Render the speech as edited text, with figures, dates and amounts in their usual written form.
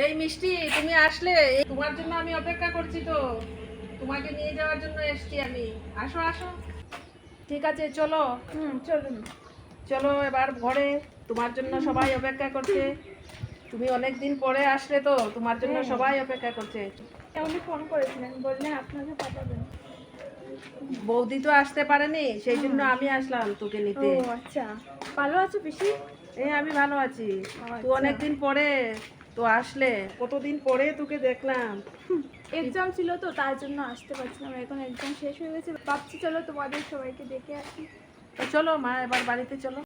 এই মিষ্টি, তুমি আসলে তোমার জন্য আমি অপেক্ষা করছি তো। তোমাকে নিয়ে যাওয়ার জন্য এসেছি আমি। আসো আসো। ঠিক আছে, চলো। চলুন। চলো এবার ঘরে, তোমার জন্য সবাই অপেক্ষা করছে। তুমি অনেক দিন পরে আসলে তো, তোমার জন্য হ্যাঁ। সবাই অপেক্ষা করছে। উনি ফোন করেছিলেন, বললেন আপনাকে পাঠাবেন। বৌদি তো আসতে পারেনি, সেই জন্য আমি আসলাম তোকে ও নিতে। আচ্ছা, ভালো আছো পিসি? আমি ভালো আছি। তুই আচ্ছা। অনেকদিন পরে তো আসলে, কতদিন পরে তোকে দেখলাম। এক্সাম ছিল তো, তার জন্য আসতে পারছিলাম। এখন এক্সাম শেষ হয়ে গেছে, ভাবছি চলো তোমাদের সবাইকে দেখে আসি। তো চলো মা, এবার বাড়িতে চলো।